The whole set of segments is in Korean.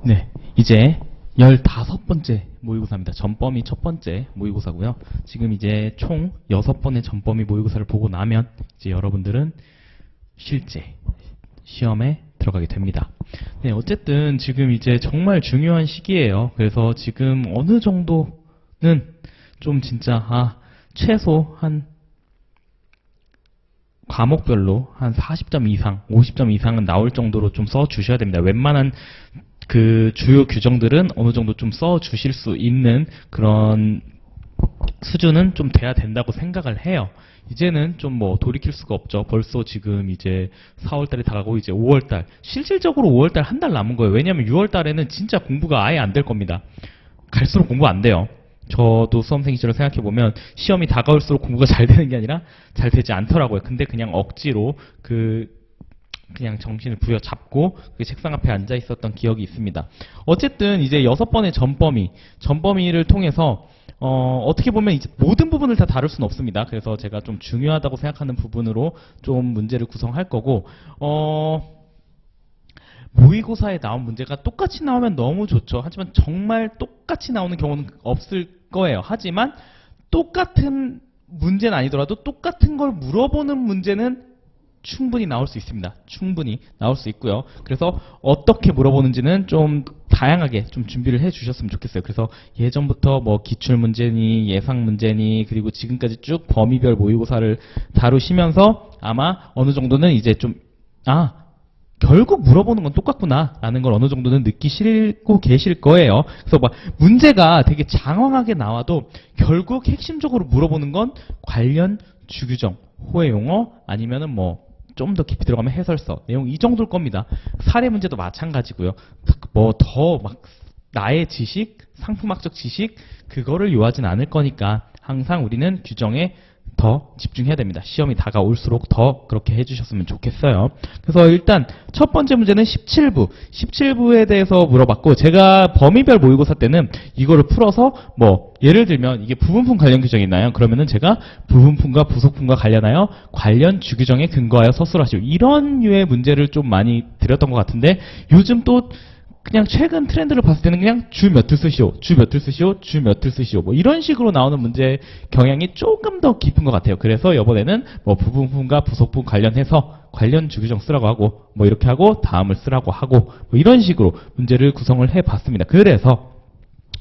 네, 이제 15번째 모의고사입니다. 전범위 첫 번째 모의고사고요. 지금 이제 총 6번의 전범위 모의고사를 보고 나면 이제 여러분들은 실제 시험에 들어가게 됩니다. 네, 어쨌든 지금 이제 정말 중요한 시기예요. 그래서 지금 어느 정도는 좀 진짜 최소 한 과목별로 한 40점 이상, 50점 이상은 나올 정도로 좀 써주셔야 됩니다. 웬만한 그 주요 규정들은 어느 정도 좀 써주실 수 있는 그런 수준은 좀 돼야 된다고 생각을 해요. 이제는 좀 뭐 돌이킬 수가 없죠. 벌써 지금 이제 4월달이 다가고 이제 5월달. 실질적으로 5월달 한 달 남은 거예요. 왜냐하면 6월달에는 진짜 공부가 아예 안 될 겁니다. 갈수록 공부 안 돼요. 저도 수험생 시절을 생각해보면 시험이 다가올수록 공부가 잘 되는 게 아니라 잘 되지 않더라고요. 근데 그냥 억지로 그냥 정신을 부여잡고 그 책상 앞에 앉아 있었던 기억이 있습니다. 어쨌든 이제 6번의 전범위를 통해서 어떻게 보면 이제 모든 부분을 다 다룰 수는 없습니다. 그래서 제가 좀 중요하다고 생각하는 부분으로 좀 문제를 구성할 거고, 모의고사에 나온 문제가 똑같이 나오면 너무 좋죠. 하지만 정말 똑같이 나오는 경우는 없을 거예요. 하지만 똑같은 문제는 아니더라도 똑같은 걸 물어보는 문제는 충분히 나올 수 있습니다. 충분히 나올 수 있고요. 그래서 어떻게 물어보는지는 좀 다양하게 좀 준비를 해 주셨으면 좋겠어요. 그래서 예전부터 뭐 기출문제니 예상문제니 그리고 지금까지 쭉 범위별 모의고사를 다루시면서 아마 어느 정도는 이제 좀 결국 물어보는 건 똑같구나 라는 걸 어느 정도는 느끼시고 계실 거예요. 그래서 막 문제가 되게 장황하게 나와도 결국 핵심적으로 물어보는 건 관련 주규정, 호해 용어 아니면은 뭐 좀 더 깊이 들어가면 해설서 내용 이 정도일 겁니다. 사례 문제도 마찬가지고요. 뭐 더 막 나의 지식, 상품학적 지식 그거를 요하진 않을 거니까 항상 우리는 규정에 더 집중해야 됩니다. 시험이 다가올수록 더 그렇게 해주셨으면 좋겠어요. 그래서 일단 첫 번째 문제는 17부에 대해서 물어봤고, 제가 범위별 모의고사 때는 이거를 풀어서 뭐 예를 들면 이게 부분품 관련 규정이 있나요? 그러면은 제가 부분품과 부속품과 관련하여 관련 주규정에 근거하여 서술하시오, 이런 류의 문제를 좀 많이 드렸던 것 같은데, 요즘 또 그냥 최근 트렌드를 봤을 때는 그냥 주 몇 줄 쓰시오, 주 몇 줄 쓰시오, 주 몇 줄 쓰시오, 뭐 이런 식으로 나오는 문제 경향이 조금 더 깊은 것 같아요. 그래서 이번에는 뭐 부분품과 부속품 관련해서 관련 주규정 쓰라고 하고 뭐 이렇게 하고 다음을 쓰라고 하고 뭐 이런 식으로 문제를 구성을 해봤습니다. 그래서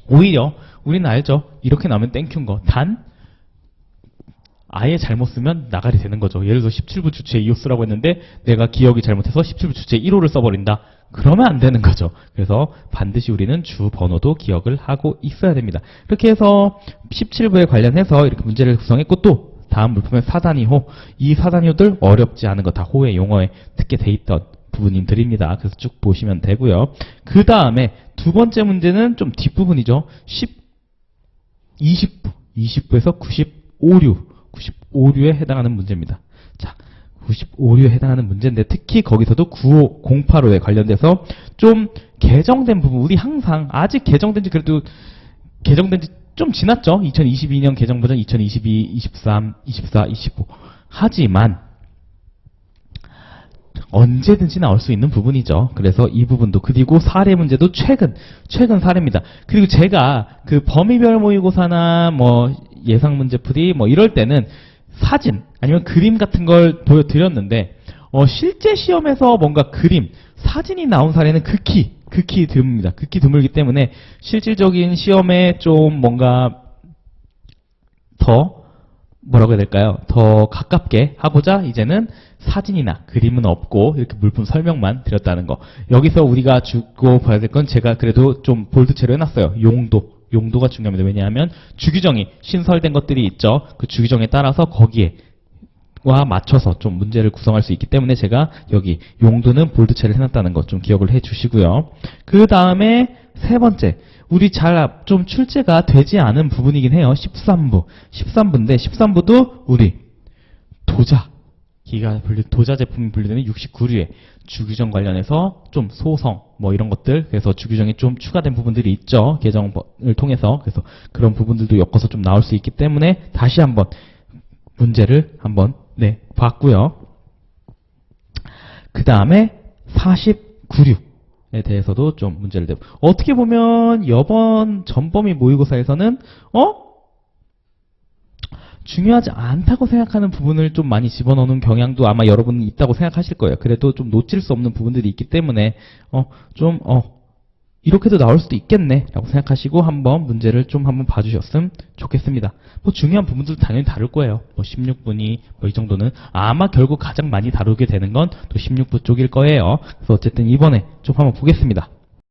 오히려 우리는 알죠. 이렇게 나오면 땡큐인 거. 단 아예 잘못 쓰면 나가리 되는 거죠. 예를 들어 17부 주체 2호 쓰라고 했는데 내가 기억이 잘못해서 17부 주체 1호를 써버린다. 그러면 안 되는 거죠. 그래서 반드시 우리는 주 번호도 기억을 하고 있어야 됩니다. 이렇게 해서 17부에 관련해서 이렇게 문제를 구성했고, 또 다음 물품의 사단위호, 이 사단위호들 어렵지 않은 거 다 호의 용어에 특게 돼 있던 부분들입니다. 그래서 쭉 보시면 되고요. 그 다음에 두 번째 문제는 좀 뒷부분이죠. 20부에서 95류에 해당하는 문제입니다. 자, 95류에 해당하는 문제인데 특히 거기서도 95085에 관련돼서 좀 개정된 부분, 우리 항상 아직 개정된 지 좀 지났죠. 2022년 개정 버전 2022, 23, 24, 25. 하지만 언제든지 나올 수 있는 부분이죠. 그래서 이 부분도, 그리고 사례 문제도 최근 사례입니다. 그리고 제가 그 범위별 모의고사나 뭐 예상 문제 풀이 뭐 이럴 때는 사진 아니면 그림 같은 걸 보여드렸는데 실제 시험에서 뭔가 그림, 사진이 나온 사례는 극히 드뭅니다. 극히 드물기 때문에 실질적인 시험에 좀 뭔가 더 뭐라고 해야 될까요? 더 가깝게 하고자 이제는 사진이나 그림은 없고 이렇게 물품 설명만 드렸다는 거. 여기서 우리가 주고 봐야 될 건 제가 그래도 좀 볼드체로 해놨어요. 용도가 중요합니다. 왜냐하면 주규정이 신설된 것들이 있죠. 그 주규정에 따라서 거기에와 맞춰서 좀 문제를 구성할 수 있기 때문에 제가 여기 용도는 볼드체를 해놨다는 것 좀 기억을 해 주시고요. 그 다음에 세 번째, 우리 잘 좀 출제가 되지 않은 부분이긴 해요. 13부인데 13부도 우리 도자 제품이 분류되는 69류의 주규정 관련해서 좀 소성 뭐 이런 것들, 그래서 주규정이 좀 추가된 부분들이 있죠. 개정을 통해서. 그래서 그런 부분들도 엮어서 좀 나올 수 있기 때문에 다시 한번 문제를 한번 봤고요. 그 다음에 49류 에 대해서도 좀 문제를 내고 어떻게 보면 이번 전범위 모의고사에서는 중요하지 않다고 생각하는 부분을 좀 많이 집어넣는 경향도 아마 여러분은 있다고 생각하실 거예요. 그래도 좀 놓칠 수 없는 부분들이 있기 때문에 이렇게도 나올 수도 있겠네 라고 생각하시고 한번 문제를 좀 한번 봐주셨으면 좋겠습니다. 뭐 중요한 부분들도 당연히 다를 거예요. 뭐 16분이 뭐 이 정도는 아마 결국 가장 많이 다루게 되는 건 또 16부 쪽일 거예요. 그래서 어쨌든 이번에 좀 한번 보겠습니다.